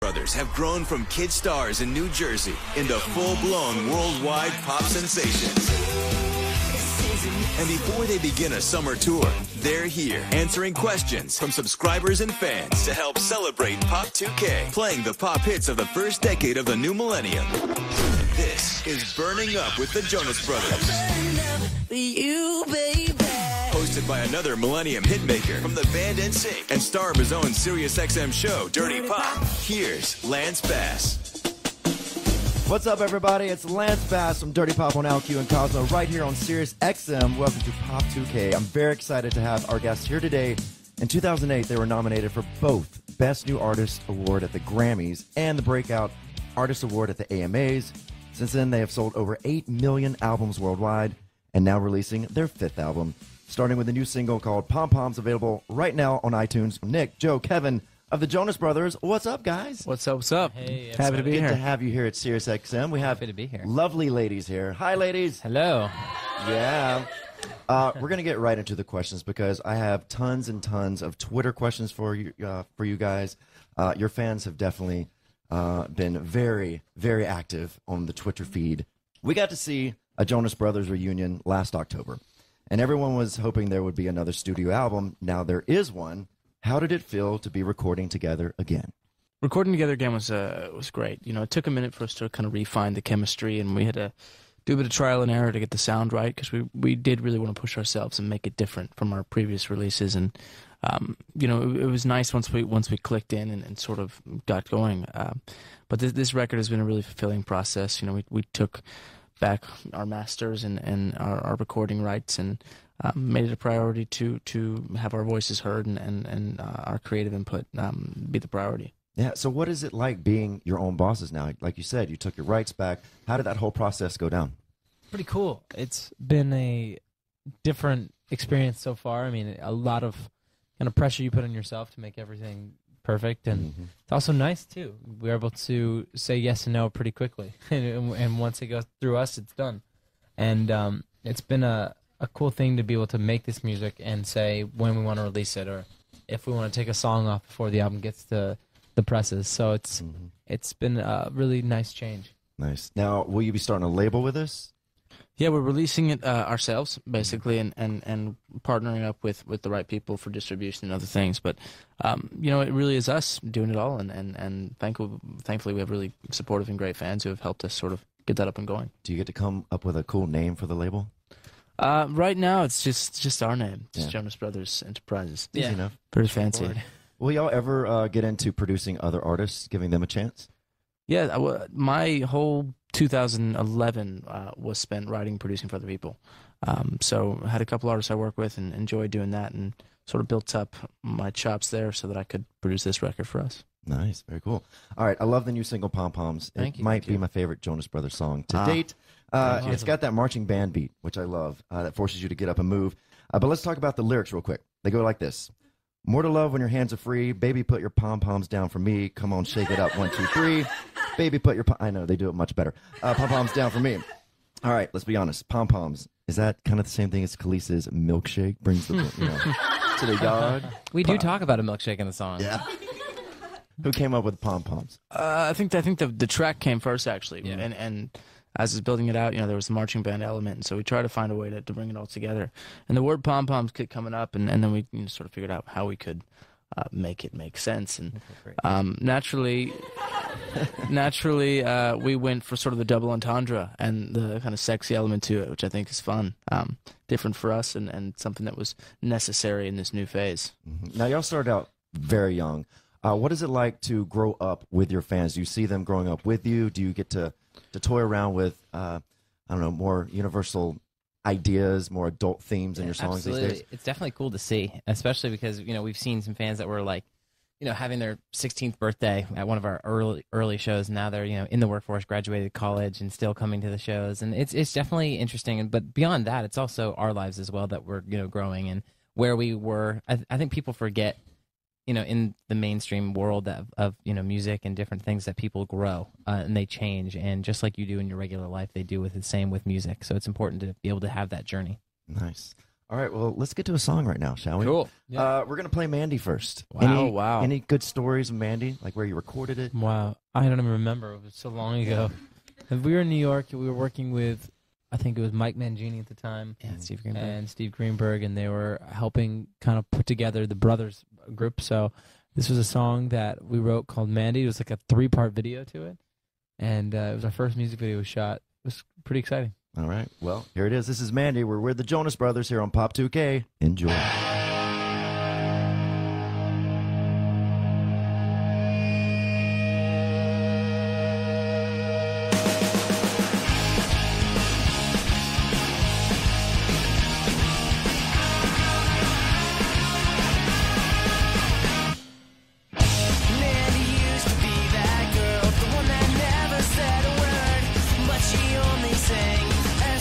Brothers have grown from kid stars in New Jersey into full-blown worldwide pop sensations. And before they begin a summer tour, they're here answering questions from subscribers and fans to help celebrate Pop 2K, playing the pop hits of the first decade of the new millennium. This is Burning Up with the Jonas Brothers. Hosted by another millennium hitmaker from the band NSYNC and star of his own Sirius XM show, Dirty Pop. Here's Lance Bass. What's up, everybody? It's Lance Bass from Dirty Pop on LQ and Cosmo right here on Sirius XM. Welcome to Pop 2K. I'm very excited to have our guests here today. In 2008, they were nominated for both Best New Artist Award at the Grammys and the Breakout Artist Award at the AMAs. Since then, they have sold over 8 million albums worldwide and now releasing their 5th album, starting with a new single called Pom Poms, available right now on iTunes. Nick, Joe, Kevin of the Jonas Brothers. What's up, guys? What's up? What's up? Hey, happy to be Good here. to have you here at Sirius XM. We have Happy to be here. lovely ladies here. Hi, ladies. Hello. Yeah. We're going to get right into the questions because I have tons and tons of Twitter questions for you guys. Your fans have definitely been very, very active on the Twitter feed. We got to see a Jonas Brothers reunion last October, and everyone was hoping there would be another studio album. Now there is one. How did it feel to be recording together again? Recording together again was great. You know, it took a minute for us to kind of refine the chemistry, and we had to do a bit of trial and error to get the sound right because we did really want to push ourselves and make it different from our previous releases. And you know, it was nice once we clicked in and sort of got going. But this record has been a really fulfilling process. You know, we took back our masters and our recording rights and made it a priority to have our voices heard and our creative input be the priority. Yeah, so what is it like being your own bosses now? Like you said, you took your rights back. How did that whole process go down? Pretty cool. It's been a different experience so far. I mean, a lot of kind of pressure you put on yourself to make everything perfect, and it's also nice too. We're able to say yes and no pretty quickly, and once it goes through us, it's done. And it's been a cool thing to be able to make this music and say when we want to release it, or if we want to take a song off before the album gets to the presses. So it's been a really nice change. Nice. Now, will you be starting a label with this? Yeah, we're releasing it ourselves, basically, and partnering up with the right people for distribution and other things. But, you know, it really is us doing it all, and thankfully we have really supportive and great fans who have helped us sort of get that up and going. Do you get to come up with a cool name for the label? Right now, it's just our name. It's Yeah. Jonas Brothers Enterprises. Easy enough. Pretty fancy. Will y'all ever get into producing other artists, giving them a chance? Yeah, my whole 2011 was spent writing and producing for other people. So I had a couple artists I work with and enjoyed doing that, and sort of built up my chops there so that I could produce this record for us. Nice. Very cool. All right. I love the new single, Pom Poms. Thank It you. might be my favorite Jonas Brothers song to date. It's got that marching band beat, which I love, that forces you to get up and move. But let's talk about the lyrics real quick. They go like this. More to love when your hands are free. Baby, put your pom-poms down for me. Come on, shake it up. 1, 2, 3. Baby, put your... I know, they do it much better. Pom-poms down for me. All right, let's be honest. Pom-poms, is that kind of the same thing as Khalees's milkshake? Brings the, to the yard? We do talk about a milkshake in the song. Yeah. Who came up with pom-poms? I think the track came first, actually, Yeah. and as I was building it out, you know, there was the marching band element, and so we tried to find a way to bring it all together. And the word pom poms kept coming up, and then we sort of figured out how we could make it make sense. And naturally, we went for sort of the double entendre and the kind of sexy element to it, which I think is fun, different for us, and something that was necessary in this new phase. Now, y'all started out very young. What is it like to grow up with your fans? Do you see them growing up with you? Do you get to toy around with, I don't know, more universal ideas, more adult themes in your songs Absolutely. these days? It's definitely cool to see, especially because, you know, we've seen some fans that were like, you know, having their 16th birthday at one of our early shows. Now they're, you know, in the workforce, graduated college, and still coming to the shows. And it's definitely interesting. But beyond that, it's also our lives as well that we're, you know, growing, and where we were. I think people forget, you know, in the mainstream world of you know, music and different things, that people grow and they change, and just like you do in your regular life, they do with the same with music. So it's important to be able to have that journey. Nice. All right, well, let's get to a song right now, shall we? Cool. Yeah. We're going to play Mandy first. Wow. Any good stories of Mandy, like where you recorded it? Wow. I don't even remember. It was so long ago. And we were in New York. We were working with, I think it was Mike Mangini at the time. Yeah, Steve Greenberg. And Steve Greenberg, and they were helping kind of put together the Brothers group. So this was a song that we wrote called Mandy. It was like a 3-part video to it. And it was our first music video we shot. It was pretty exciting. All right, well, here it is. This is Mandy. We're with the Jonas Brothers here on Pop 2K. Enjoy.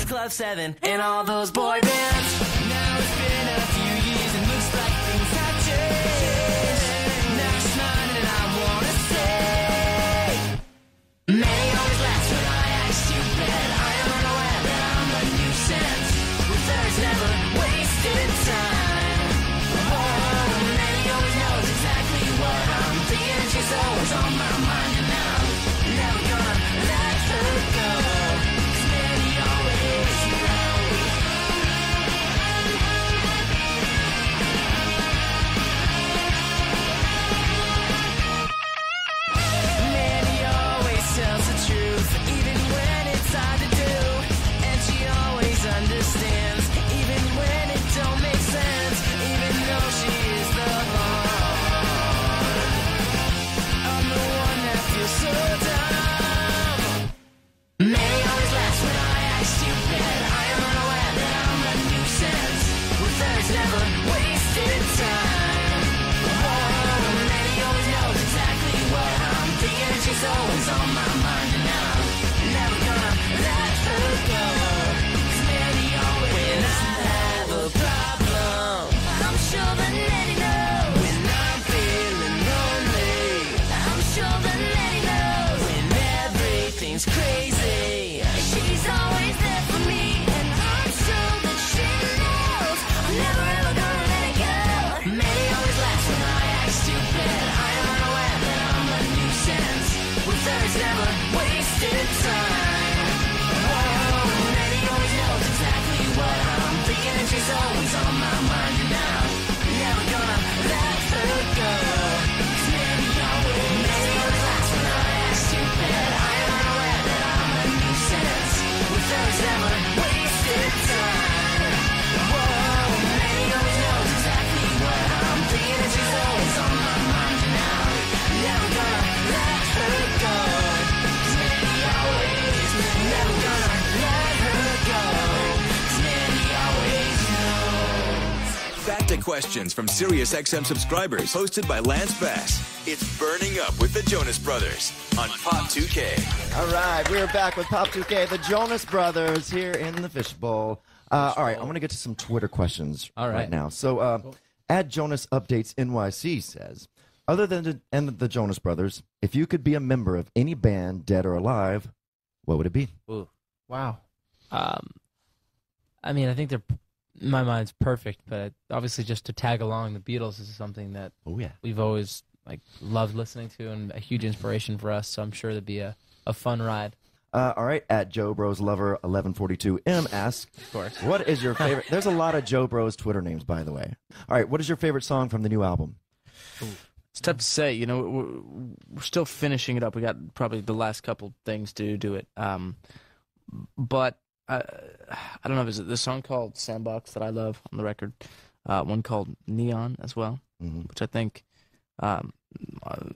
Club 7 and all those boy bands. Now it's been a few years and looks like things have changed. Now she's mine and I wanna say, May always laughs when I act stupid. I am unaware that I'm a nuisance. With hers never wasted time. Oh, May always knows exactly what I'm thinking. She's always on my mind and I'm never gonna let her go. Always on my mind and I'm never gonna let her go. 'Cause Mandy always, when I have a problem, I'm sure that Mandy knows. When I'm feeling lonely, I'm sure that Mandy knows. When everything's crazy, she's always there for me. And I'm sure that she knows I'm never ever gonna let it go. Mandy always laughs when I act stupid. I am unaware that I'm a nuisance. There's never wasted time. Oh, Mandy always knows exactly what I'm thinking, and she's always on my mind, and I'm never gonna let her go. 'Cause Mandy always laughs when I act stupid. I am unaware that I'm a nuisance. With there's never wasted time. Whoa, Mandy always knows exactly what I'm thinking, and she's always on my mind, and I'm never gonna let her go. Back to questions from Sirius XM subscribers, hosted by Lance Bass. It's Burning Up with the Jonas Brothers on Pop 2K. All right, we're back with Pop 2K, the Jonas Brothers here in the fishbowl. All right, I'm going to get to some Twitter questions right now. So, at Jonas Updates NYC says, other than the Jonas Brothers, if you could be a member of any band, dead or alive, what would it be? Ooh. Wow. I mean, I think they're, in my mind, it's perfect, but obviously just to tag along, the Beatles is something that we've always loved listening to and a huge inspiration for us, so I'm sure that'd be a fun ride. All right, at Joe Bros Lover 1142M asks, Of course. what is your favorite? There's a lot of Joe Bros Twitter names, by the way. All right, what is your favorite song from the new album? It's tough to say. You know, we're still finishing it up. We got probably the last couple things to do it. But I don't know. There's a song called Sandbox that I love on the record. One called Neon as well, which I think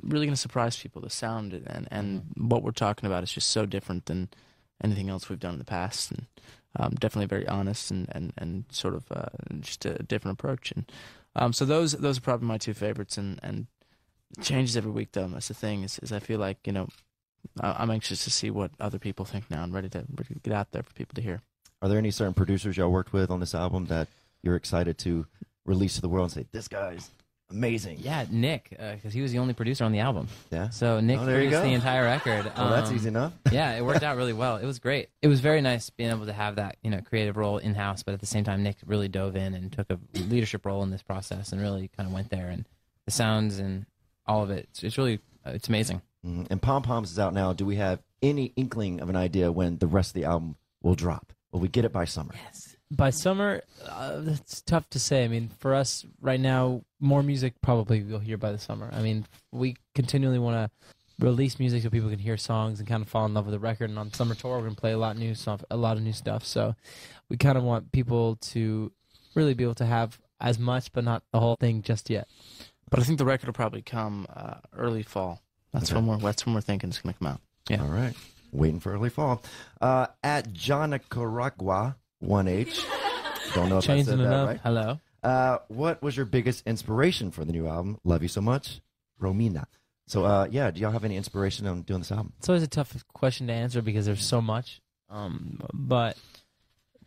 really going to surprise people. The sound and what we're talking about is just so different than anything else we've done in the past, and definitely very honest and sort of just a different approach. And so those are probably my two favorites. And it changes every week, though. That's the thing is I feel like, you know, I'm anxious to see what other people think now and ready to get out there for people to hear. Are there any certain producers y'all worked with on this album that you're excited to release to the world and say, this guy's Amazing. Yeah, Nick, because he was the only producer on the album. Yeah. So Nick there you produced go. the entire record. Well, that's easy enough. Yeah, it worked out really well. It was great. It was very nice being able to have that, creative role in house, but at the same time, Nick really dove in and took a leadership role in this process and really kind of went there. And the sounds and all of it, it's really it's amazing. Mhm. And Pom Poms is out now. Do we have any inkling of an idea when the rest of the album will drop? Will we get it by summer? Yes. By summer, it's tough to say. I mean, for us right now, more music probably we'll hear by the summer. I mean, we continually want to release music so people can hear songs and kind of fall in love with the record. And on summer tour, we're gonna play a lot of new stuff. So we kind of want people to really be able to have as much, but not the whole thing just yet. But I think the record will probably come early fall. That's when we're thinking it's going to come out. Yeah. All right. Waiting for early fall. At Janacaragua 1H. Don't know if I Changing said it that up. right. Hello. What was your biggest inspiration for the new album? Love You So Much, Romina. So, do y'all have any inspiration on doing this album? It's always a tough question to answer because there's so much. But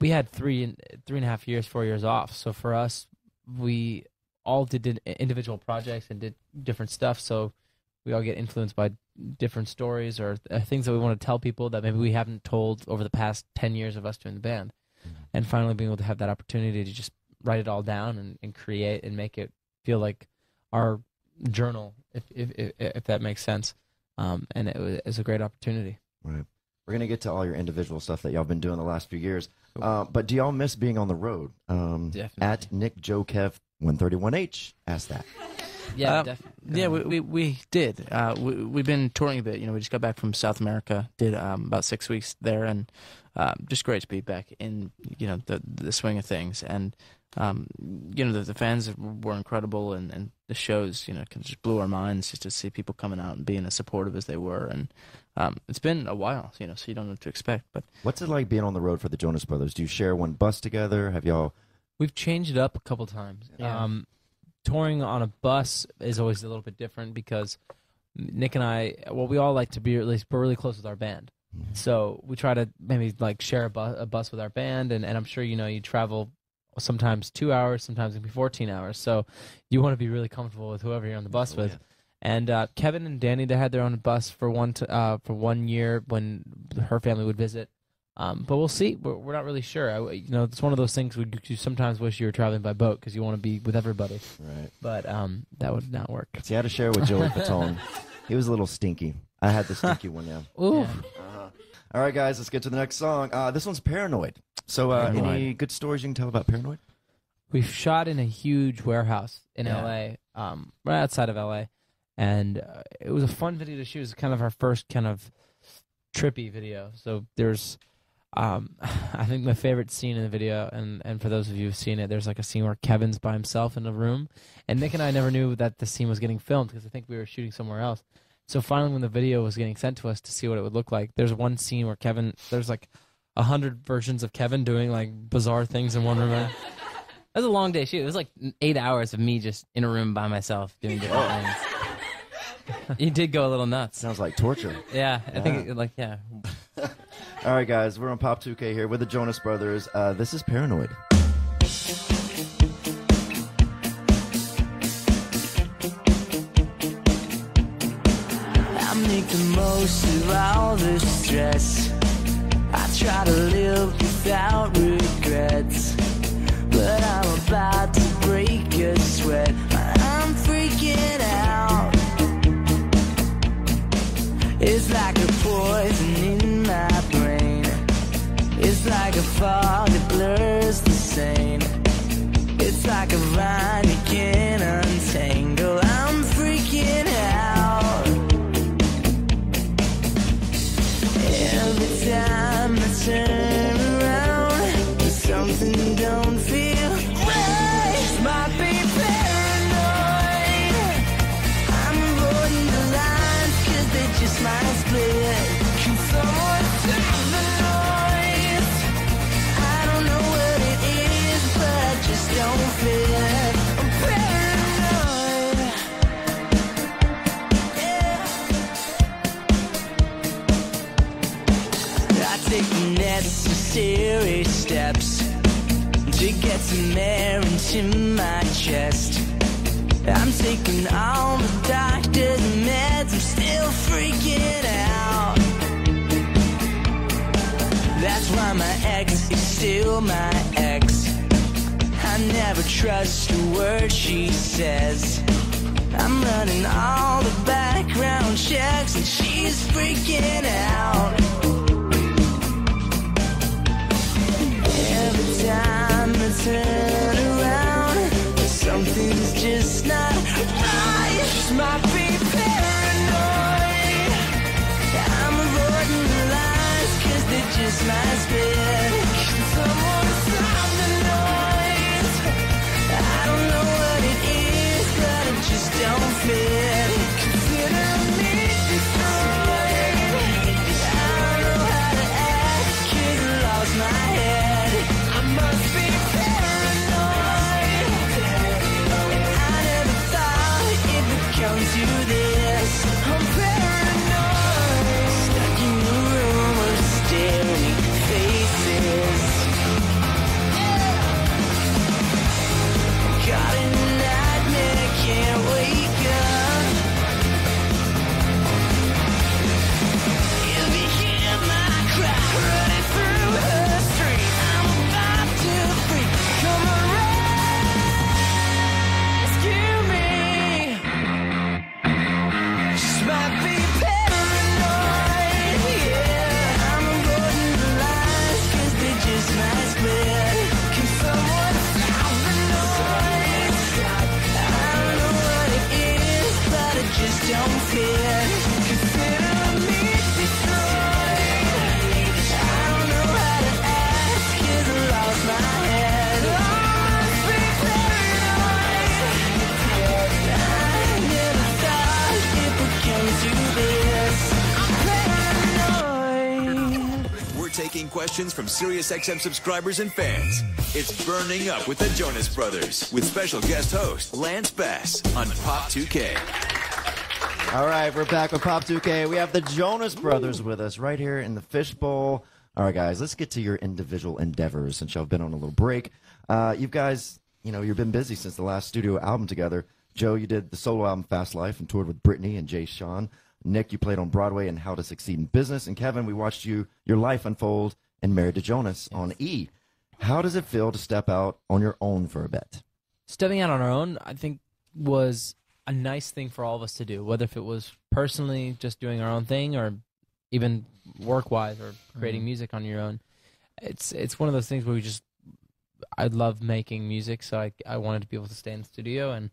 we had 3.5 years, 4 years off. So for us, we all did individual projects and did different stuff. So we all get influenced by different stories or things that we want to tell people that maybe we haven't told over the past 10 years of us doing the band. And finally being able to have that opportunity to just write it all down and create and make it feel like our journal, if that makes sense. And it was a great opportunity. Right. We're going to get to all your individual stuff that y'all been doing the last few years. But do y'all miss being on the road? Definitely. At Nick Joe Kev 131H asked that. Yeah, definitely. Yeah, we did. We've been touring a bit. We just got back from South America. Did about 6 weeks there, and just great to be back in the swing of things. And the fans were incredible, and the shows just blew our minds just to see people coming out and being as supportive as they were. And it's been a while, so you don't know what to expect. But What's it like being on the road for the Jonas Brothers? Do you share one bus together? Have y'all? We've changed it up a couple times. Yeah. Touring on a bus is always a little bit different because Nick and I, we all like to be, at least we're really close with our band. So we try to maybe share a bus with our band, and I'm sure you travel sometimes 2 hours, sometimes it can be 14 hours. So you want to be really comfortable with whoever you're on the bus with. Yeah. And Kevin and Danny, they had their own bus for 1 year when her family would visit. But we'll see. We're not really sure. It's one of those things where you sometimes wish you were traveling by boat because you want to be with everybody. Right. But that would not work. See, I had to share with Joey Fatone. He was a little stinky. I had the stinky one now. Ooh. Yeah. All right, guys, let's get to the next song. This one's Paranoid. So any good stories you can tell about Paranoid? We shot in a huge warehouse in L.A., right outside of L.A., and it was a fun video to shoot. It was kind of our first kind of trippy video. So there's... I think my favorite scene in the video, and for those of you who've seen it, there's a scene where Kevin's by himself in a room, and Nick and I never knew that the scene was getting filmed because I think we were shooting somewhere else. So finally, when the video was getting sent to us to see what it would look like, there's one scene where there's 100 versions of Kevin doing bizarre things in one room. That was a long day shoot. It was 8 hours of me just in a room by myself doing different things. He did go a little nuts. Sounds like torture. Yeah, I think All right, guys, we're on Pop 2K here with the Jonas Brothers. This is Paranoid. I make the most of all the stress. I try to live without regrets, but I'm about to break a sweat. I'm freaking out. It's like a poison in my brain. It's like a fog that blurs the sane. It's like a vine you can't untangle. I'm freaking out. Every time I turn around, something don't feel right. Might be paranoid. I'm avoiding the lines 'cause they just might split. Can someone turn the noise? I don't know what it is, but I just don't fit. I'm paranoid. Yeah. I take the necessary steps to get some air into my chest. I'm taking all the doctor's meds, I'm still freaking out. That's why my ex is still my ex. I never trust a word she says. I'm running all the background checks and she's freaking out. Every time I turn around, something's just not right. She might be paranoid. I'm avoiding the lies 'cause they just might spread. Can someone stop the noise? I don't know what it is, but it just don't fit. Consider me destroyed. I don't know how to act 'cause I lost my head. I must be paranoid. I never thought it would come to this. I'm paranoid. Stuck in a room of staring faces. Caught in a nightmare, can't wake up. If you hear my cry running through the street, I'm about to freak. Come and rescue me. Just might be paranoid, yeah. I'm avoiding the lies 'cause they just might spread. Can someone stop the noise? I don't know what it is, but it just don't fit. Consider me destroyed. I don't know how to act 'cause I lost my head. I must be paranoid. I never thought it would come to this. I'm paranoid. We're taking questions from Sirius XM subscribers and fans. It's Burning Up with the Jonas Brothers with special guest host Lance Bass on Pop 2K. All right, we're back with Pop 2K. We have the Jonas Brothers with us right here in the fishbowl. All right, guys, let's get to your individual endeavors since y'all been on a little break. You guys, you've been busy since the last studio album together. Joe, you did the solo album Fast Life and toured with Brittany and Jay Sean. Nick, you played on Broadway in How to Succeed in Business. And Kevin, we watched your life unfold in Married to Jonas on E! How does it feel to step out on your own for a bit? Stepping out on our own, I think, was a nice thing for all of us to do, whether if it was personally just doing our own thing or even work-wise or creating music on your own. It's one of those things where I love making music, so I wanted to be able to stay in the studio, and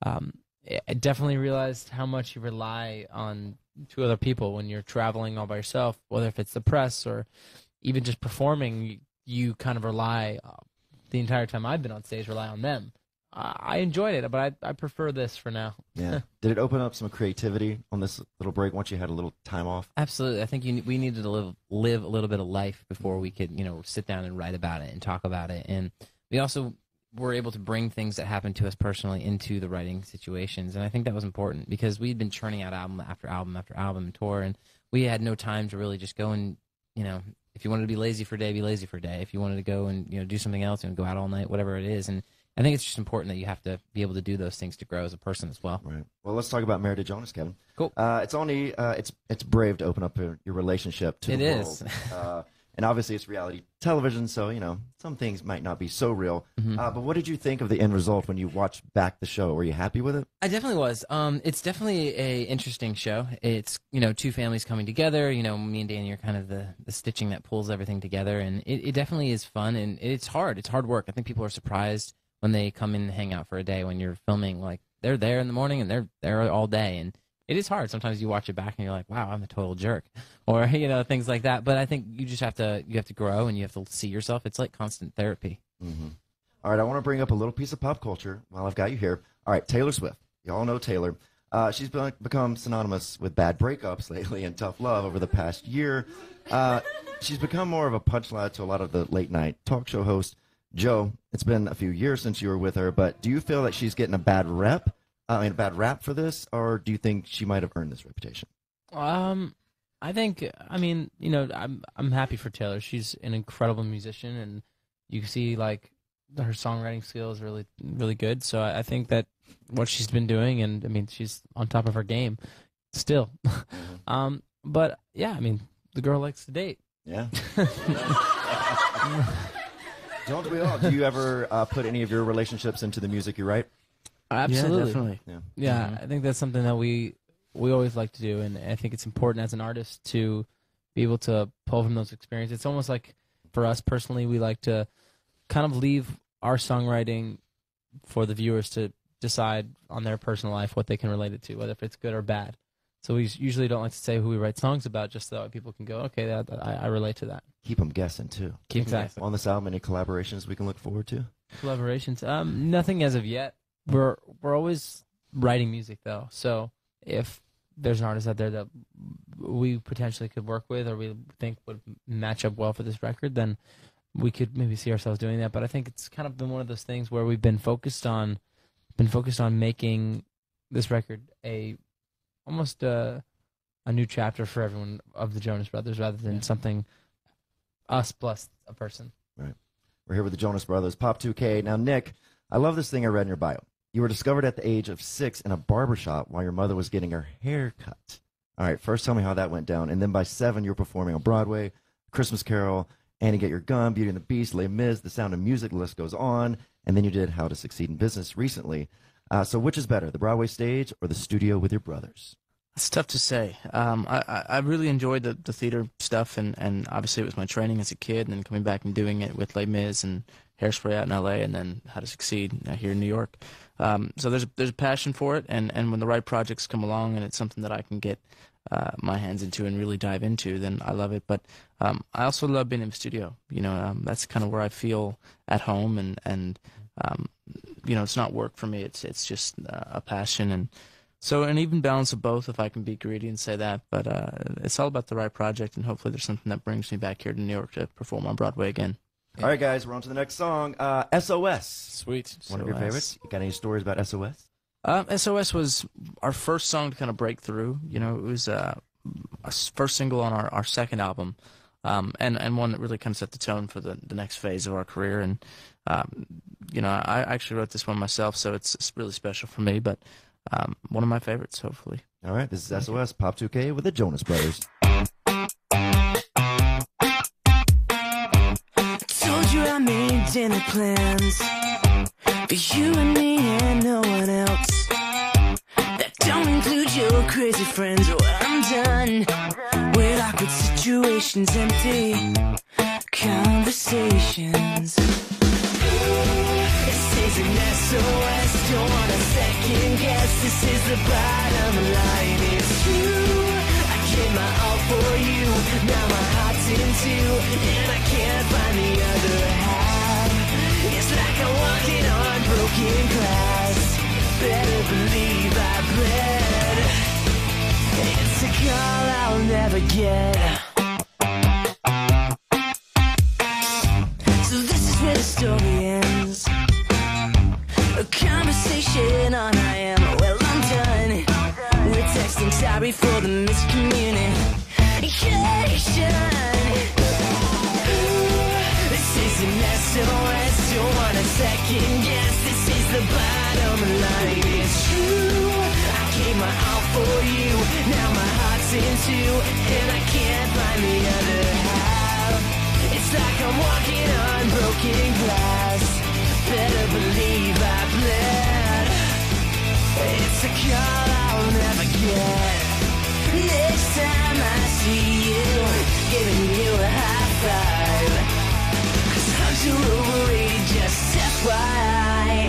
I definitely realized how much you rely on two other people when you're traveling all by yourself, whether if it's the press or even just performing. You kind of rely, the entire time I've been on stage, rely on them. I enjoyed it, but I prefer this for now. Yeah. Did it open up some creativity on this little break once you had a little time off? Absolutely. I think we needed to live a little bit of life before we could, sit down and write about it and talk about it. And we also were able to bring things that happened to us personally into the writing situations. And I think that was important because we'd been churning out album after album after album and tour, and we had no time to really just go and, if you wanted to be lazy for a day, be lazy for a day. If you wanted to go and do something else and go out all night, whatever it is. And I think it's just important that you have to be able to do those things to grow as a person as well. Right. Well, let's talk about Married to Jonas, Kevin. Cool. It's brave to open up your relationship to the world. It is. And obviously it's reality television, so, some things might not be so real. Mm-hmm. But what did you think of the end result when you watched back the show? Were you happy with it? I definitely was. It's definitely a interesting show. It's, two families coming together. Me and Danny are kind of the stitching that pulls everything together. And it definitely is fun, and it's hard. It's hard work. I think people are surprised when they come in and hang out for a day when you're filming. Like, they're there in the morning and they're there all day. And it is hard. Sometimes you watch it back and you're like, wow, I'm a total jerk, or things like that. But I think you just have to grow and you have to see yourself. It's like constant therapy. Mm-hmm. All right, I want to bring up a little piece of pop culture while I've got you here. All right, Taylor Swift. Y'all know Taylor. She's become synonymous with bad breakups lately and tough love over the past year. She's become more of a punchline to a lot of the late night talk show hosts. Joe, it's been a few years since you were with her, but do you feel that she's getting a bad rap for this, or do you think she might have earned this reputation? I think, I'm happy for Taylor. She's an incredible musician, and you can see, her songwriting skills really, really good. So I think that what she's been doing, and I mean, she's on top of her game still. But yeah, I mean, the girl likes to date. Yeah. Don't we all? Do you ever put any of your relationships into the music you write? Absolutely. Yeah, definitely. Yeah, I think that's something that we always like to do, and I think it's important as an artist to be able to pull from those experiences. It's almost like, for us personally, we like to kind of leave our songwriting for the viewers to decide on their personal life what they can relate it to, whether if it's good or bad. So we usually don't like to say who we write songs about, just so that people can go, okay, I relate to that. Keep them guessing, too. Exactly. On this album, any collaborations we can look forward to? Collaborations? Nothing as of yet. We're always writing music, though. So if there's an artist out there that we potentially could work with or we think would match up well for this record, then we could maybe see ourselves doing that. But I think it's kind of been one of those things where we've been focused on making this record almost a new chapter for everyone of the Jonas Brothers, rather than something us plus a person. Right. We're here with the Jonas Brothers, Pop 2K. Now, Nick, I love this thing I read in your bio. You were discovered at the age of 6 in a barbershop while your mother was getting her hair cut. All right, first tell me how that went down. And then by 7, you were performing on Broadway, Christmas Carol, Annie Get Your Gun, Beauty and the Beast, Les Mis, The Sound of Music, the list goes on. And then you did How to Succeed in Business recently. So which is better, the Broadway stage or the studio with your brothers? It's tough to say. I really enjoyed the theater stuff, and obviously it was my training as a kid, and then coming back and doing it with Les Mis and Hairspray out in L.A., and then How to Succeed here in New York. So there's a passion for it, and when the right projects come along and it's something that I can get my hands into and really dive into, then I love it. But I also love being in the studio. That's kind of where I feel at home, and it's not work for me. It's just a passion, and so an even balance of both, if I can be greedy and say that. But it's all about the right project, and hopefully there's something that brings me back here to New York to perform on Broadway again. All right, guys, we're on to the next song. SOS. Sweet. One of your favorites. You got any stories about SOS? SOS was our first song to kind of break through. It was our first single on our second album, and one that really kind of set the tone for the next phase of our career. And, I actually wrote this one myself, so it's really special for me, but one of my favorites, hopefully. All right, this is SOS, Pop 2K with the Jonas Brothers. Told you I made dinner plans for you and me and no one else. That don't include your crazy friends. Well, I'm done with awkward situations, empty conversations. This is an SOS, don't want a second guess. This is the bottom line, it's true. I gave my all for you, now my heart's in two, and I can't find the other half. It's like I'm walking on broken glass. Better believe I bled. It's a call I'll never get. So this is where the story ends. A conversation on I am. Well, I'm done with texting, sorry for the miscommunication. This is an SOS, don't want a second guess. This is the bottom line, it's true. I gave my all for you, now my heart's in two, and I can't find the other half. It's like I'm walking on broken glass. Better believe I bled. It's a call I'll never get. Next time I see you, giving you a high five. 'Cause hugs are overrated, just FYI.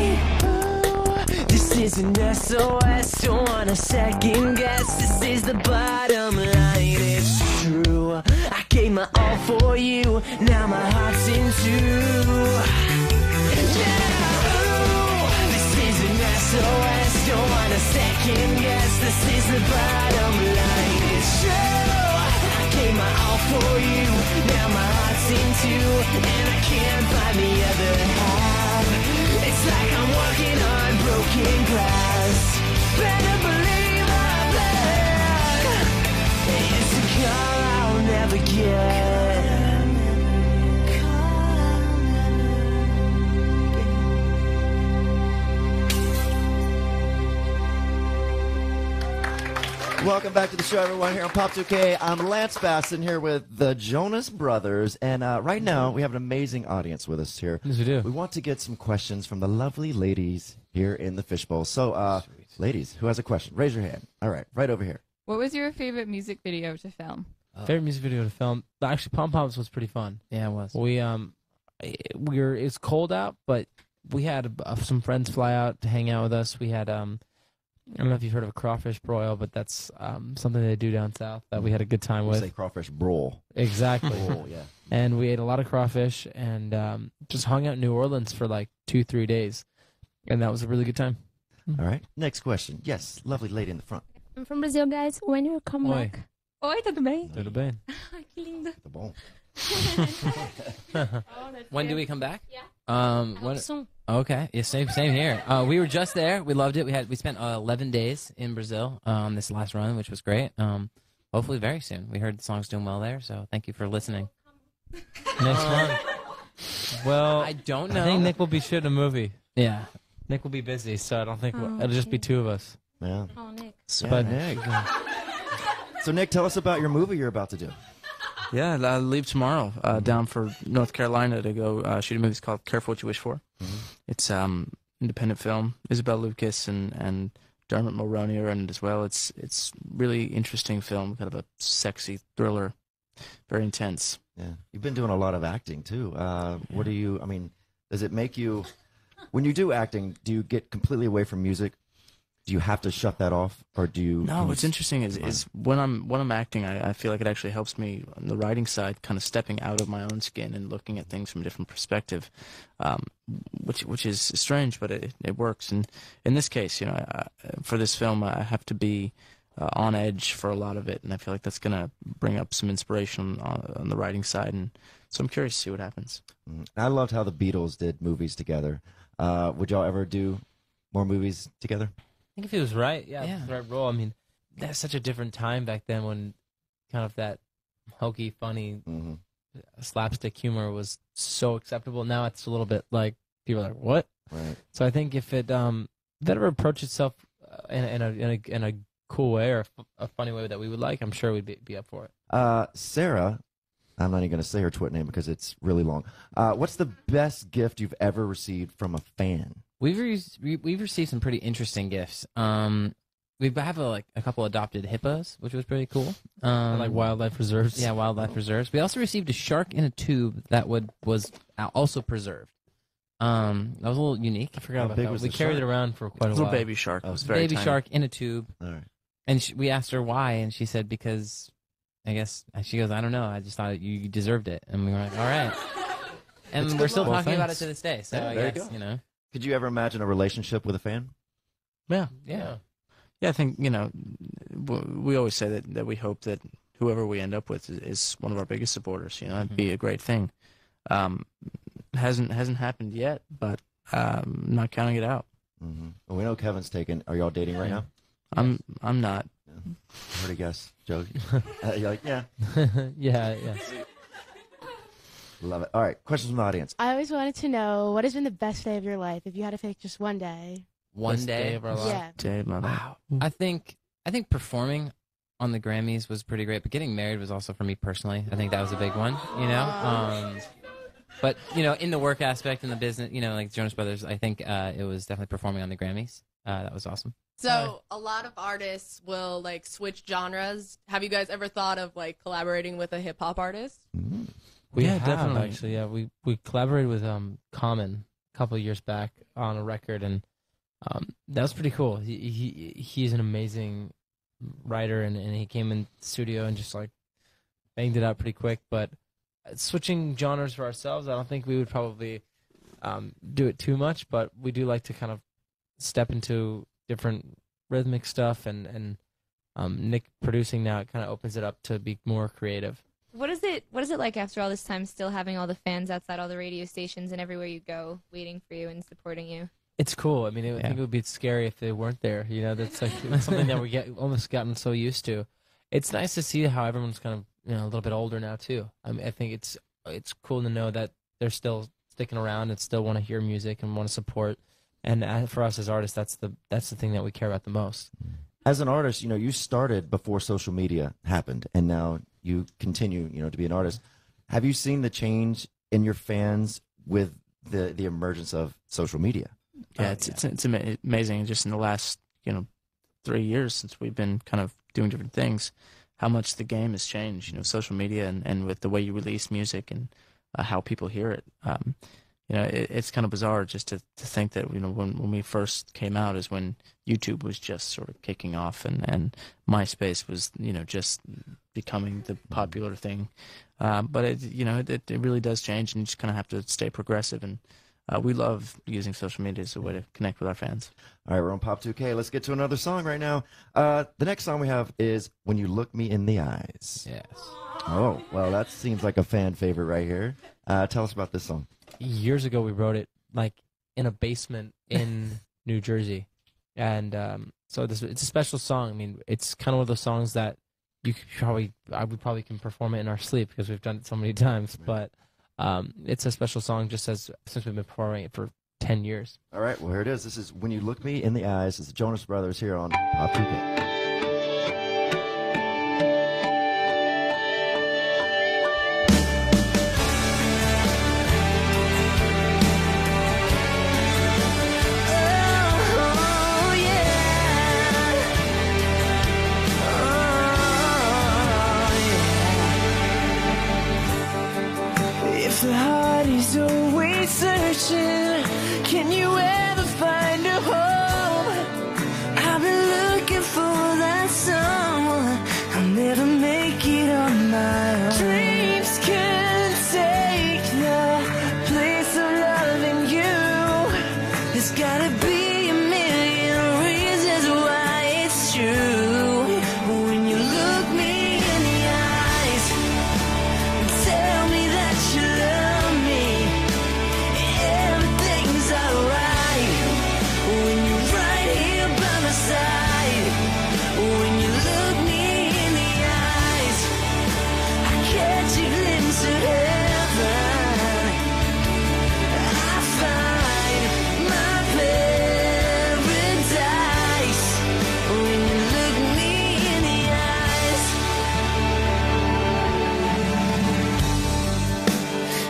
This is an SOS, don't want a second guess. This is the bottom line, it's true. I gave my all for you, now my heart's in two. SOS, don't want a second guess. This is the bottom line, it's true. I gave my all for you, now my heart's in two, and I can't find the other half. It's like I'm walking on broken glass. Better believe I bled. It's a call I'll never get. Welcome back to the show, everyone, here on Pop 2K. I'm Lance Basson here with the Jonas Brothers, and right now we have an amazing audience with us here. Yes, we do. We want to get some questions from the lovely ladies here in the fishbowl. So, ladies, who has a question? Raise your hand. All right, right over here. What was your favorite music video to film? Favorite music video to film? Actually, Pom Poms was pretty fun. Yeah, it was. It's cold out, but we had some friends fly out to hang out with us. We had I don't know if you've heard of a crawfish broil, but that's something they do down south that we had a good time with. Say crawfish broil. Exactly. Broil, yeah. And we ate a lot of crawfish and just hung out in New Orleans for like 2-3 days, and that was a really good time. All right, next question. Yes, lovely lady in the front. I'm from Brazil, guys. When you come Oi. back? Oi, tudo bem? Tudo bem? Ai, que lindo. The bowl. When do we come back? Yeah. When, Soon. okay. Yeah, same here. We were just there. We loved it. We spent 11 days in Brazil on this last run, which was great. Hopefully very soon. We heard the song's doing well there, so thank you for listening. Next one. Well, I don't know. I think Nick will be shooting a movie. Yeah. Nick will be busy, so I don't think it'll just be okay. 2 of us. Yeah. Oh, Nick. But Nick. So, Nick, tell us about your movie you're about to do. Yeah, I leave tomorrow down for North Carolina to go shoot a movie. It's called Careful What You Wish For. It's independent film. Isabel Lucas and Dermot Mulroney are in it as well. It's really interesting film, kind of a sexy thriller, very intense. Yeah. You've been doing a lot of acting, too. What do you, I mean, does it make you, when you do acting, do you get completely away from music? Do you have to shut that off, or do you? No, what's interesting is when I'm acting, I feel like it actually helps me on the writing side, kind of stepping out of my own skin and looking at things from a different perspective, which is strange, but it works. And in this case, for this film, I have to be on edge for a lot of it, and I feel like that's gonna bring up some inspiration on the writing side, and so I'm curious to see what happens. I loved how the Beatles did movies together. Would y'all ever do more movies together? I think if it was right, yeah, Yeah. the right role. I mean, that's such a different time back then when kind of that hokey, funny, slapstick humor was so acceptable. Now it's a little bit like people are like, "What?" Right. So I think if it ever approached itself in a cool way or a funny way that we would like, I'm sure we'd be up for it. Sarah, I'm not even going to say her Twitter name because it's really long. What's the best gift you've ever received from a fan? We've received some pretty interesting gifts. We have a couple adopted hippos, which was pretty cool. Like wildlife reserves. Yeah, wildlife reserves. We also received a shark in a tube that was also preserved. That was a little unique. I forgot How about big that. was We the carried shark? it around for quite a Little while. baby shark was very Baby tiny. shark in a tube, All right. and we asked her why, and she said because I guess she goes, I don't know, I just thought you deserved it, and we were like, all right. And It's we're good still luck. talking Well, about it thanks. to this day. So Yeah, I there you guess go. Could you ever imagine a relationship with a fan? Yeah. yeah. Yeah, I think, we always say that we hope that whoever we end up with is one of our biggest supporters. That'd be a great thing. Hasn't happened yet, but not counting it out. Well, we know Kevin's taken. Are y'all dating right now? I'm not. I heard a guess, Joe. You're like, yeah. yeah. Love it. All right, questions from the audience. I always wanted to know what has been the best day of your life if you had to pick just one day. One Best day. of our life. Yeah. Dave, my bad. Wow. I think performing on the Grammys was pretty great, but getting married was also for me personally. I think that was a big one, But in the work aspect, in the business, like Jonas Brothers, I think it was definitely performing on the Grammys. That was awesome. So a lot of artists will switch genres. Have you guys ever thought of collaborating with a hip hop artist? We Yeah, have, definitely. actually. Yeah, we collaborated with Common a couple of years back on a record, and that was pretty cool. He's an amazing writer, and he came in the studio and just banged it out pretty quick. But switching genres for ourselves, I don't think we would probably do it too much. But we do like to kind of step into different rhythmic stuff, and Nick producing now, it kind of opens it up to be more creative. What is it like after all this time, still having all the fans outside all the radio stations and everywhere you go, waiting for you and supporting you? It's cool. I mean, I think it would be scary if they weren't there. That's it's something that we almost gotten so used to. It's nice to see how everyone's kind of a little bit older now too. I mean, I think it's cool to know that they're still sticking around and still want to hear music and want to support. And for us as artists, that's the thing that we care about the most. As an artist, you started before social media happened, and now you continue, to be an artist. Have you seen the change in your fans with the emergence of social media? Yeah, it's amazing. Just in the last 3 years since we've been kind of doing different things, how much the game has changed. Social media and with the way you release music and how people hear it. It's kind of bizarre just to think that when we first came out is when YouTube was just sort of kicking off and MySpace was just becoming the popular thing. But it really does change, and you just kind of have to stay progressive. And we love using social media as a way to connect with our fans. All right, we're on Pop 2K. Let's get to another song right now. The next song we have is "When You Look Me in the Eyes." Yes. Oh, well, that seems like a fan favorite right here. Tell us about this song. Years ago, we wrote it like in a basement in New Jersey, and so it's a special song. I mean, it's kind of one of those songs that we probably can perform it in our sleep because we've done it so many times. But it's a special song since we've been performing it for 10 years. All right, well, here it is. This is "When You Look Me in the Eyes." It's the Jonas Brothers here on Pop 2K. The heart is always searching. Can you ever find a home? I've been looking for that someone. I'll never make it on my own. Dreams can take the place of loving you. There's gotta be a million reasons why it's true. But when you look me in the eyes and tell me that you love me, everything's alright. When you're right here by my side, when you look me in the eyes, I catch a glimpse of heaven. I find my paradise when you look me in the eyes.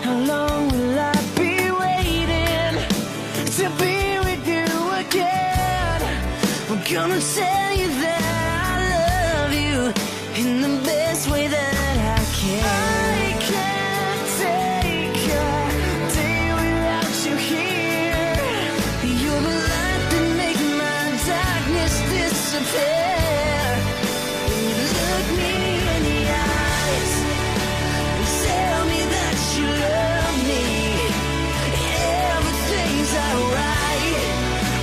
How long will I be waiting to be with you again? I'm gonna tell you that I love you in the best way that I can. I can't take a day without you here. You're the light that makes my darkness disappear. When you look me in the eyes and tell me that you love me, everything's alright.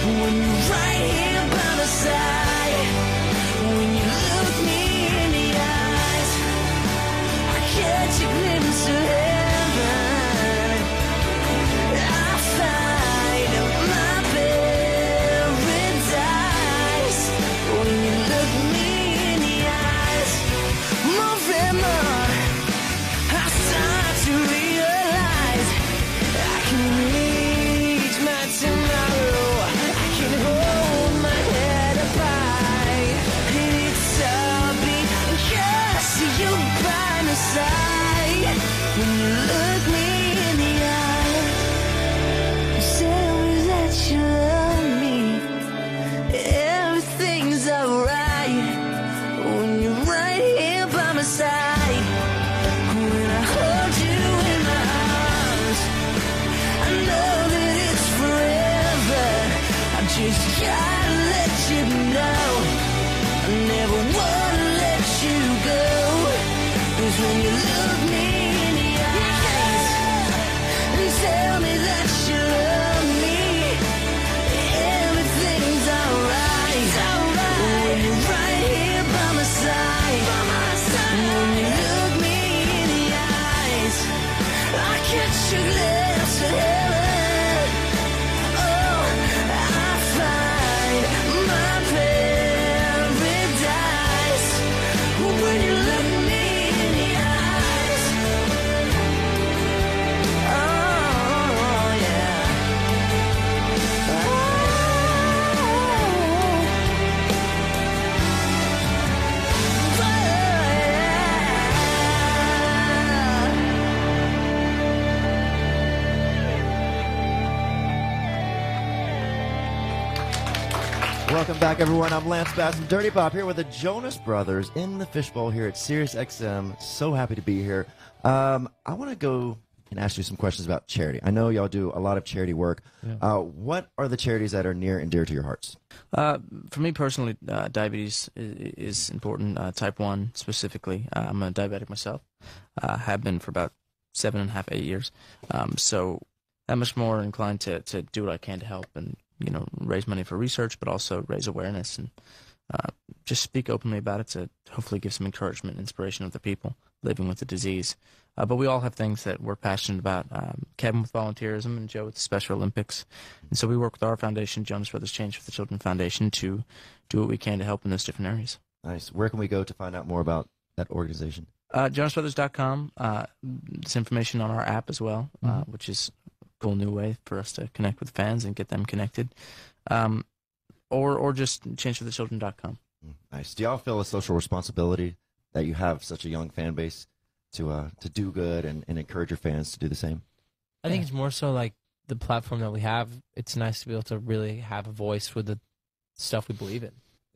When you're right here by my side, when you look me in the eyes, I catch a glimpse of heaven. I find my paradise when you look me in the eyes. More and more, I start to realize I can reach my tomorrow. I can hold my head up high, and it's all because you're by my side. When you look me in the eyes, tell me that you love me, everything's alright. When you're right here by my side, when I hold you in my arms, I know that it's forever. I just gotta let you know I never wanna let you go. 'Cause when you look me in the eyes and tell me that you love me, everything's alright. When you're right here by my side, when you look me in the eyes, I catch a glimpse of heaven. Oh, I find my paradise when you look me in the eyes. Welcome back, everyone. I'm Lance Bass from Dirty Pop here with the Jonas Brothers in the Fishbowl here at Sirius XM. So happy to be here. I want to go and ask you some questions about charity. I know y'all do a lot of charity work. What are the charities that are near and dear to your hearts? For me personally, diabetes is important, type 1 specifically. I'm a diabetic myself. Have been for about 7.5, 8 years. So I'm much more inclined to do what I can to help and, you know, raise money for research, but also raise awareness and just speak openly about it to hopefully give some encouragement and inspiration to the people living with the disease. But we all have things that we're passionate about. Kevin with volunteerism and Joe with the Special Olympics. And so we work with our foundation, Jonas Brothers Change for the Children Foundation, to do what we can to help in those different areas. Nice. Where can we go to find out more about that organization? JonasBrothers.com. There's information on our app as well, which is a cool new way for us to connect with fans and get them connected. Or just changeforthechildren.com. Nice. Do y'all feel a social responsibility that you have such a young fan base to do good and encourage your fans to do the same? I think it's more so like the platform that we have. It's nice to be able to really have a voice with the stuff we believe in.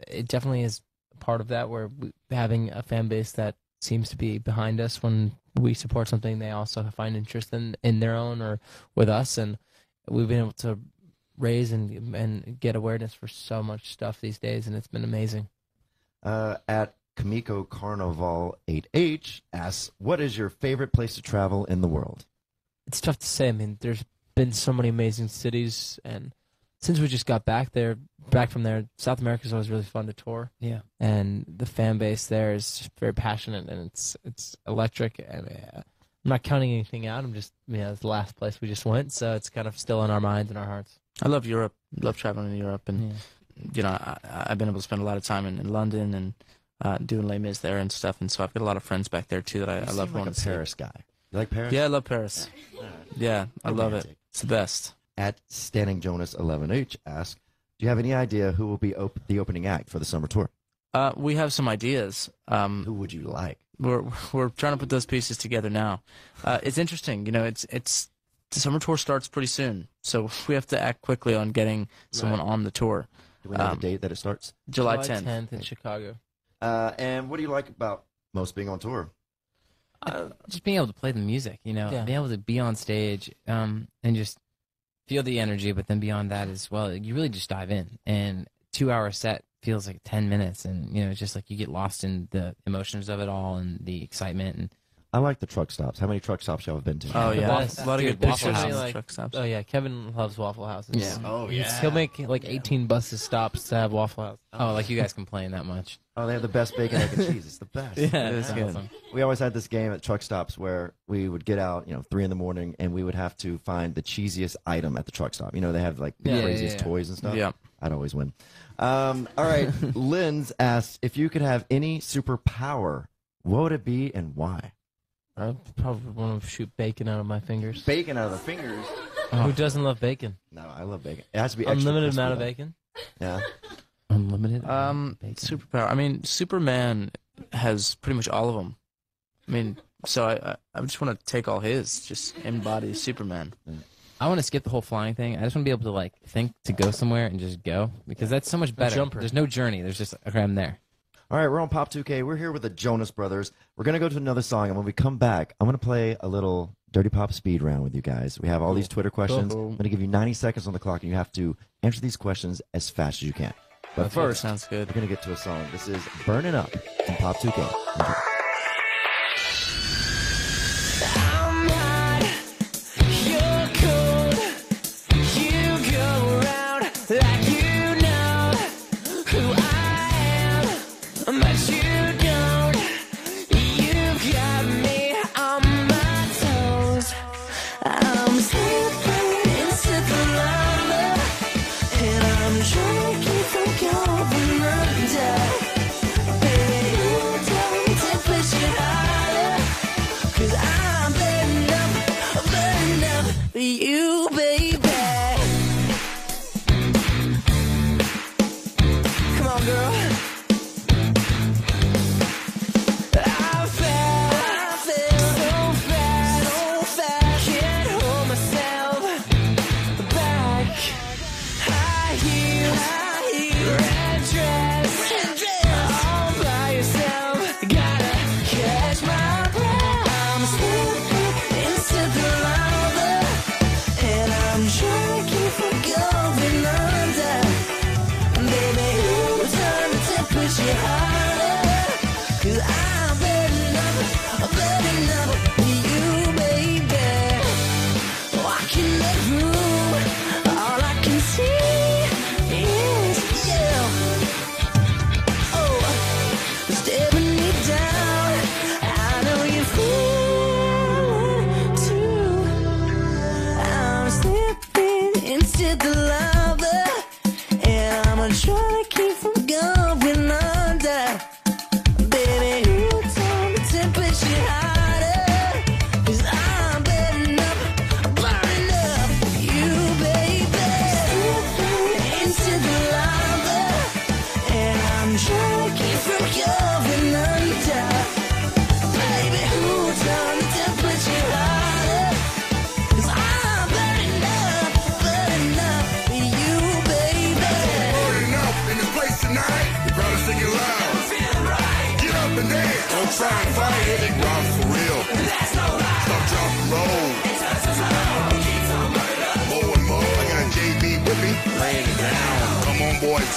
It definitely is part of that, where having a fan base that seems to be behind us when we support something, they also find interest in their own or with us, and we've been able to raise and get awareness for so much stuff these days, and it's been amazing. At Kamiko Carnival 8H asks, what is your favorite place to travel in the world? It's tough to say. I mean, there's been so many amazing cities, and since we just got back from there, South America is always really fun to tour. Yeah. And the fan base there is just very passionate, and it's electric. And I'm not counting anything out. I'm just, it's the last place we just went, so it's kind of still in our minds and our hearts. I love Europe. Love traveling in Europe, and you know, I've been able to spend a lot of time in London and doing Les Mis there and stuff. And so I've got a lot of friends back there too that I love going to see. Paris guy. You like Paris? Yeah, I love Paris. Yeah, I love it. It's the best. At Standing Jonas 11H asks, do you have any idea who will be the opening act for the summer tour? We have some ideas. Who would you like? We're trying to put those pieces together now. It's interesting, you know. It's the summer tour starts pretty soon, so we have to act quickly on getting someone on the tour. Do we know the date that it starts? July 10th in Chicago. And what do you like about most being on tour? Just being able to play the music, you know, being able to be on stage and just feel the energy, but then beyond that as well, you really just dive in. And 2-hour set feels like 10 minutes, and you know, it's just like you get lost in the emotions of it all and the excitement. And I like the truck stops. How many truck stops y'all have been to? Oh yeah, a lot of good Waffle pictures House. on the truck stops. Oh yeah, Kevin loves Waffle Houses. Yeah. Oh yeah. He'll make like 18 buses stops to have Waffle House. oh, like you guys complain that much. Oh, they have the best bacon, egg, and cheese. It's the best. Yeah, it's good. Awesome. We always had this game at truck stops where we would get out, 3 a.m, and we would have to find the cheesiest item at the truck stop. You know, they have like the craziest toys and stuff. Yeah. I'd always win. All right, Lynn's asked, if you could have any superpower, what would it be and why? I probably want to shoot bacon out of my fingers. Bacon out of the fingers? Who doesn't love bacon? No, I love bacon. It has to be extra Unlimited crispy, amount of though. bacon. Yeah. Unlimited. Superpower. I mean, Superman has pretty much all of them. I mean, so I just want to take all his, just embody Superman. I want to skip the whole flying thing. I just want to be able to like think to go somewhere and just go, because that's so much better. jumper. There's no journey. There's just okay, I'm there. All right, we're on Pop 2K. We're here with the Jonas Brothers. We're going to go to another song, and when we come back, I'm going to play a little Dirty Pop speed round with you guys. We have all these Twitter questions. Cool. I'm going to give you 90 seconds on the clock, and you have to answer these questions as fast as you can. But first, sounds good. we're going to get to a song. This is Burnin' Up from Pop 2K. Enjoy. I'm hot, you're cold. You go around like you know who I am, but you don't. You've got me on my toes. I'm slipping into the lava, and I'm drinking from your veranda. Baby, you don't push it harder. 'Cause I'm burning up for you, baby. Come on, girl. I feel so fast, can't hold myself back. High heels,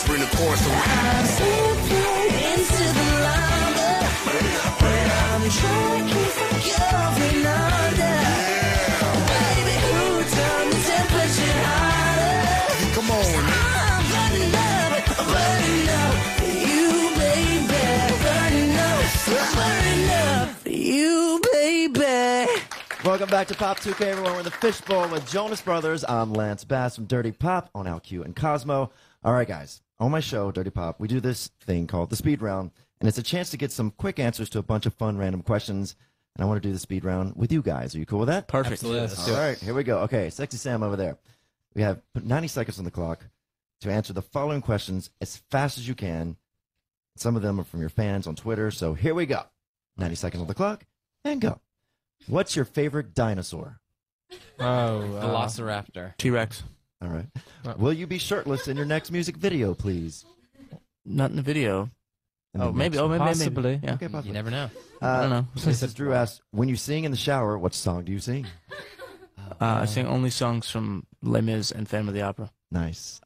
Bring the chorus around. I'm slipping into the lava. I'm trying to keep from going under. Baby, who turned the temperature hotter? Come on. I'm burning up for you, baby. Burning up for you, baby. Welcome back to Pop 2K, everyone. We're in the Fishbowl with Jonas Brothers. I'm Lance Bass from Dirty Pop on LQ and Cosmo. All right, guys. On my show, Dirty Pop, we do this thing called the Speed Round, and it's a chance to get some quick answers to a bunch of fun random questions. And I want to do the Speed Round with you guys. Are you cool with that? Perfect. Absolutely. All right, here we go. Okay, Sexy Sam over there. We have 90 seconds on the clock to answer the following questions as fast as you can. Some of them are from your fans on Twitter, so here we go. 90 seconds on the clock, and go. What's your favorite dinosaur? Velociraptor. T-Rex. All right. Will you be shirtless in your next music video, please? Not in the video. In the Maybe. next one. Possibly. Yeah. Okay, possibly. You never know. I don't know. This is Drew asked, when you sing in the shower, what song do you sing? I sing only songs from Les Mis and Phantom of the Opera. Nice.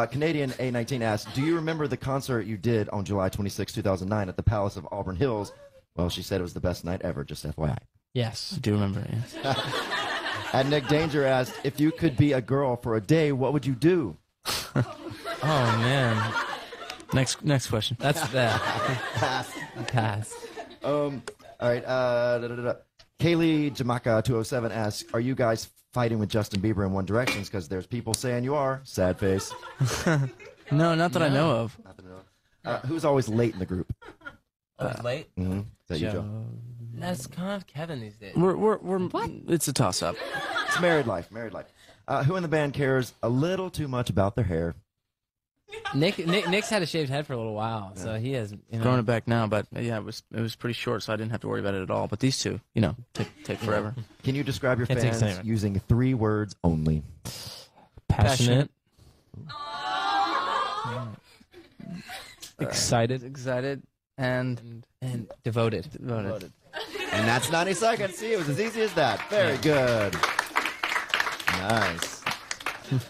Canadian A19 asked, do you remember the concert you did on July 26, 2009 at the Palace of Auburn Hills? Well, she said it was the best night ever, just FYI. Yes. I do remember it, yes. And Nick Danger asked, if you could be a girl for a day, what would you do? Oh man, Next question. that's that. Pass. All right. Kaylee Jamaka 207 asks, are you guys fighting with Justin Bieber in One Direction? Because there's people saying you are. Sad face. No, not that I know of. Nothing at all. Who's always late in the group? Late. Mm-hmm. Is that you, Joe? That's kind of Kevin these days. We're It's a toss-up. It's married life. Married life. Who in the band cares a little too much about their hair? Nick's had a shaved head for a little while, so he has Growing it back now, but yeah, it was pretty short, so I didn't have to worry about it at all. But these two, take forever. Can you describe your Can't take fans statement. using 3 words only? Passionate. Excited. Excited and devoted. devoted. And that's 90 seconds. See, it was as easy as that. Very good. Nice.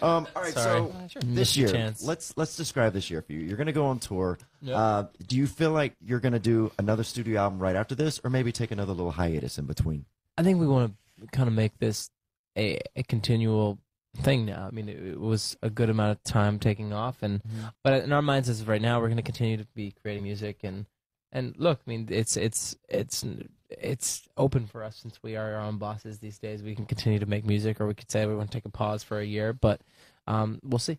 All right, Sorry. so this year, chance. let's describe this year for you. You're going to go on tour. Yep. Do you feel like you're going to do another studio album right after this, or maybe take another little hiatus in between? I think we want to kind of make this a continual thing now. I mean, it was a good amount of time taking off, and but in our minds as of right now, we're going to continue to be creating music and look. I mean, it's open for us since we are our own bosses these days. We can continue to make music, or we could say we want to take a pause for a year, but we'll see.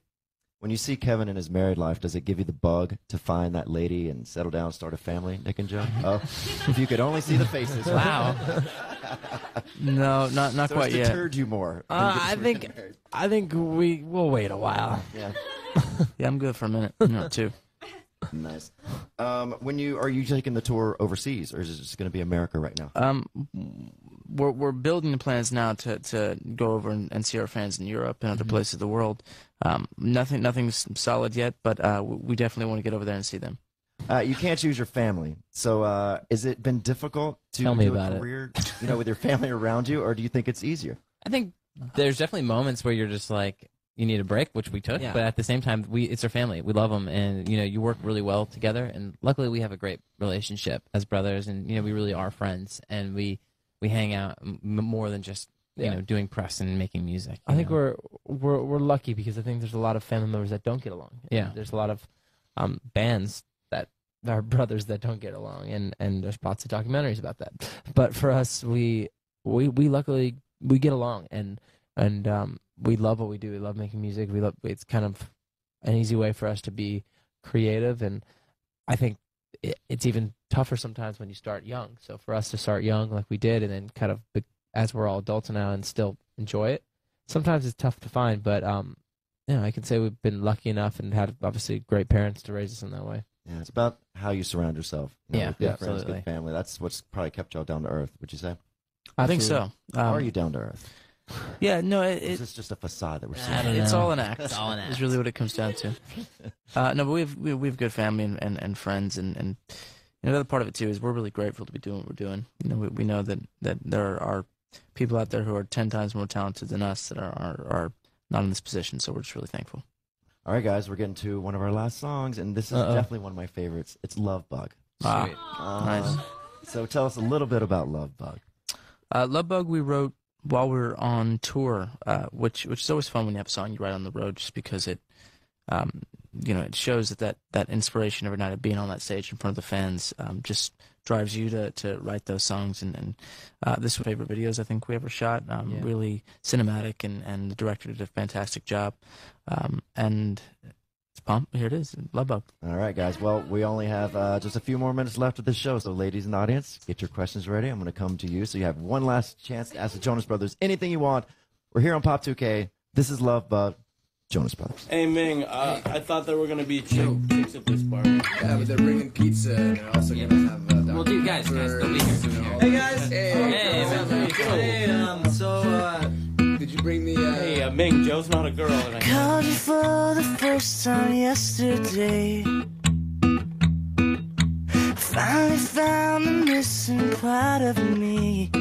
When you see Kevin in his married life, does it give you the bug to find that lady and settle down and start a family, Nick and Joe? Oh, if you could only see the faces. Wow. No, not So quite it's yet. deterred you more. than I just think getting married. I think we'll wait a while. Yeah. Yeah, I'm good for a minute. No, 2. Nice. Are you taking the tour overseas, or is it just going to be America right now? We're building the plans now to go over and see our fans in Europe and other places of the world. Nothing's solid yet, but we definitely want to get over there and see them. You can't choose your family, so has it been difficult to Tell me do about a it. career, with your family around you, or do you think it's easier? I think there's definitely moments where you're just like, you need a break, which we took, Yeah. but at the same time, it's our family. We love them, and you work really well together. And luckily, we have a great relationship as brothers, and we really are friends, and we hang out more than just doing press and making music. I think we're lucky because I think there's a lot of family members that don't get along. Yeah. There's a lot of bands that are brothers that don't get along, and there's lots of documentaries about that. But for us, we luckily we get along, and we love what we do. We love making music. It's kind of an easy way for us to be creative, and I think it's even tougher sometimes when you start young. So for us to start young like we did, and then kind of as we're all adults now and still enjoy it, sometimes it's tough to find. But I can say we've been lucky enough and had obviously great parents to raise us in that way. Yeah, it's about how you surround yourself. With good friends, absolutely. good family. That's what's probably kept y'all down to earth. Would you say? I think so. How are you down to earth? Yeah, no, Is this just a facade that we're seeing? it's all an act. It's all an act. Is really what it comes down to. No, but we have good family and friends, and another part of it too is we're really grateful to be doing what we're doing. We know that there are people out there who are 10 times more talented than us that are not in this position, so we're just really thankful. All right, guys, we're getting to one of our last songs, and this is definitely one of my favorites. It's Love Bug. Nice. So tell us a little bit about Love Bug. Love Bug we wrote while we were on tour, which is always fun when you have a song you write on the road, just because it, it shows that inspiration every night of being on that stage in front of the fans just drives you to write those songs. And this is one of my favorite videos I think we ever shot. Really cinematic, and the director did a fantastic job. And it's pumped. Here it is, Love Bug. All right, guys. Well, we only have just a few more minutes left of this show, so ladies in the audience, get your questions ready. I'm going to come to you, so you have one last chance to ask the Jonas Brothers anything you want. We're here on Pop 2K. This is Love Bug, Jonas Brothers. Hey, Ming, I thought there were going to be chicks at this party. Yeah, but they're bringing pizza, and they're also going to have Well, dude, guys, they'll be here soon. Hey, guys. Did you bring the... Hey, Ming, Joe's not a girl. And Called you for the first time yesterday. Finally found the missing part of me.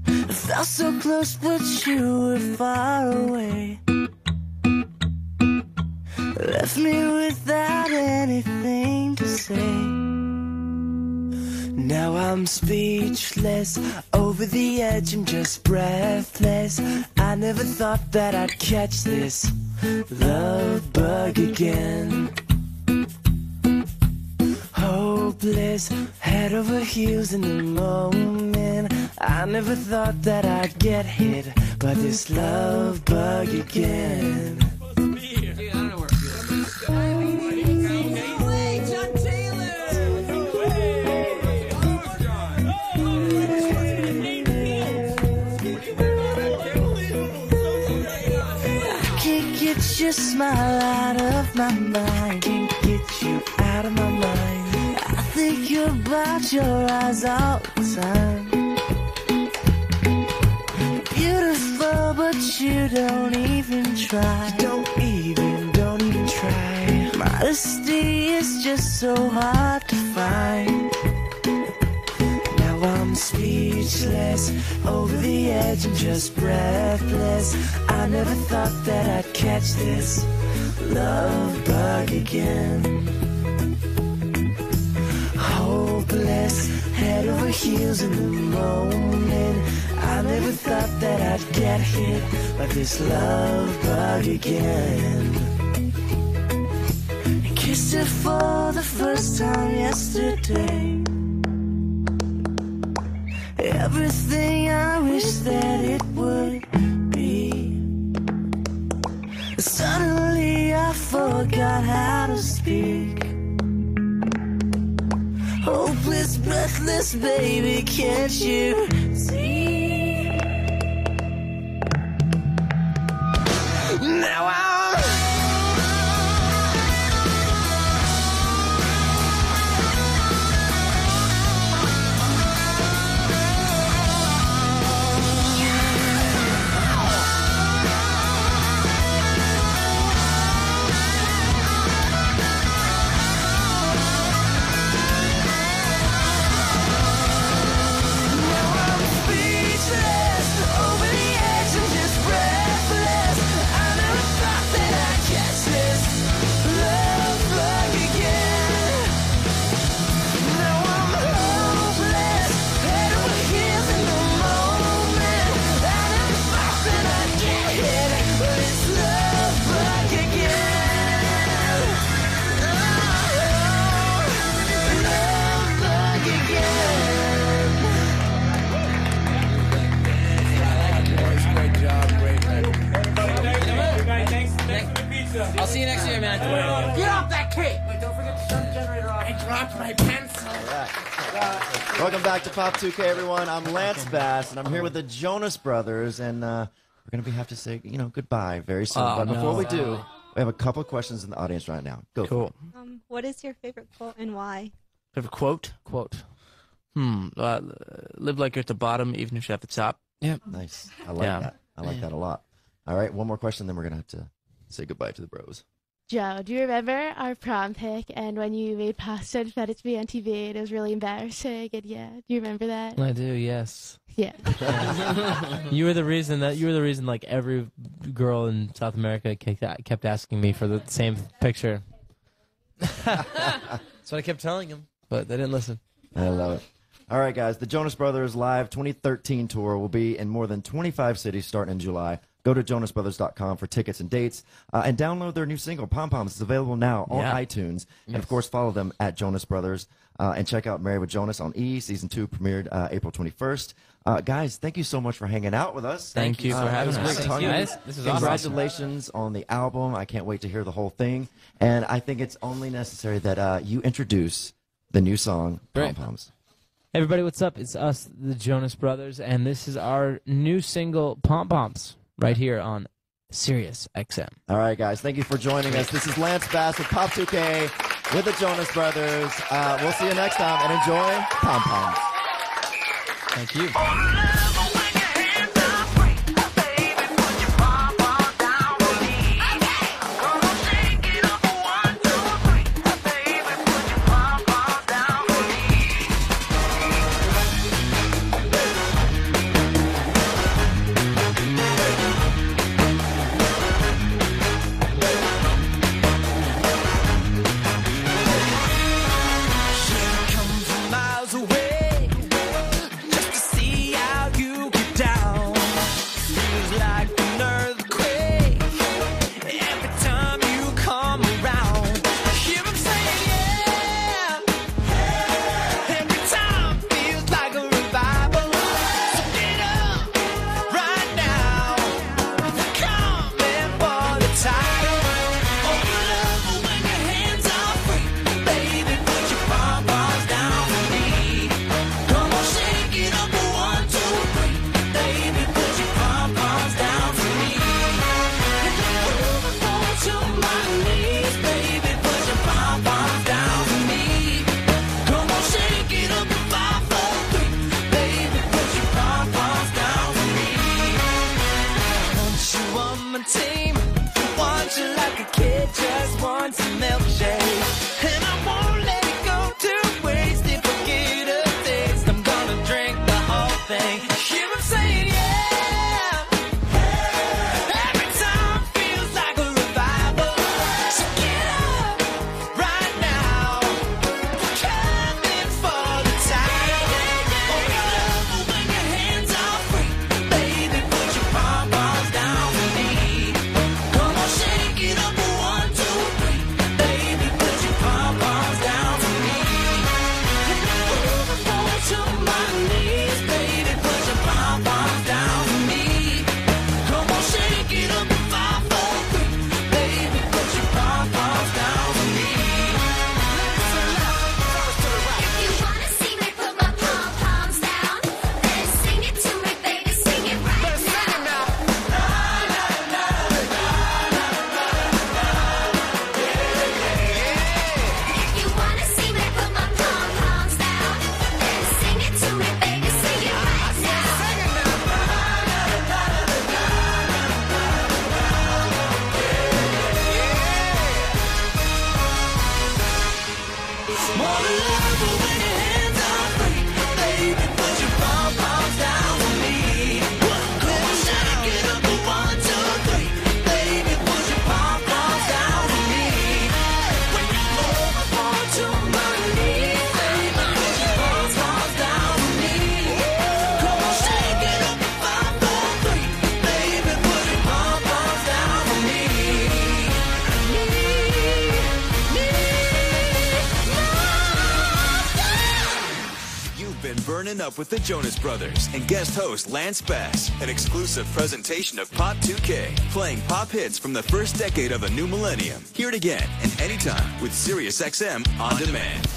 I felt so close, but you were far away. Left me without anything to say. Now I'm speechless, over the edge, I'm just breathless. I never thought that I'd catch this love bug again. Hopeless, head over heels in the moment. I never thought that I'd get hit by this love bug again. Dude, I don't know where it feels. Get your smile out of my mind. Can't get you out of my mind. I think about your eyes all the time. Beautiful, but you don't even try. You don't even try. Modesty is just so hard to find. Now I'm speechless, over the edge, I'm just breathless. I never thought that I'd catch this love bug again. Hopeless, head over heels in the moment. I never thought that I'd get hit by this love bug again. I kissed her for the first time yesterday. Everything I wish that it would be. Suddenly I forgot how to speak. Hopeless, breathless, baby, can't you see? Now I'm I'll see you next year, man. get off that cake! Wait, don't forget to turn the generator off. I dropped my pencil. Welcome back to Pop 2K, everyone. I'm Lance Bass, and I'm here with the Jonas Brothers, and we're going to have to say, goodbye very soon. But before we do, we have a couple of questions in the audience right now. Go. Cool. What is your favorite quote and why? Favorite quote? Live like you're at the bottom, even if you're at the top. Yeah. Nice. I like that. I like that a lot. All right, one more question, then we're going to have to say goodbye to the bros. Joe, do you remember our prom pic and when you made pasta and fed it to me on TV and it was really embarrassing? And yeah, do you remember that? I do, yes. Yeah. You were the reason like every girl in South America kept asking me for the same picture. That's what I kept telling them, but they didn't listen. I love it. All right, guys, the Jonas Brothers Live 2013 tour will be in more than 25 cities starting in July. Go to jonasbrothers.com for tickets and dates, and download their new single, Pom Poms. It's available now on iTunes. And, of course, follow them at Jonas Brothers. And check out Married with Jonas on E! Season 2 premiered April 21st. Guys, thank you so much for hanging out with us. Thank you for having us. Thank you. This is Congratulations on the album. I can't wait to hear the whole thing. And I think it's only necessary that you introduce the new song, Pom Poms. Hey everybody, what's up? It's us, the Jonas Brothers, and this is our new single, Pom Poms, right here on Sirius XM. All right, guys, thank you for joining us. This is Lance Bass with Pop 2K with the Jonas Brothers. We'll see you next time, and enjoy Pom Poms. Thank you. Burning Up with the Jonas Brothers and guest host Lance Bass, an exclusive presentation of Pop 2K, playing pop hits from the first decade of the new millennium. Hear it again and anytime with Sirius XM On Demand.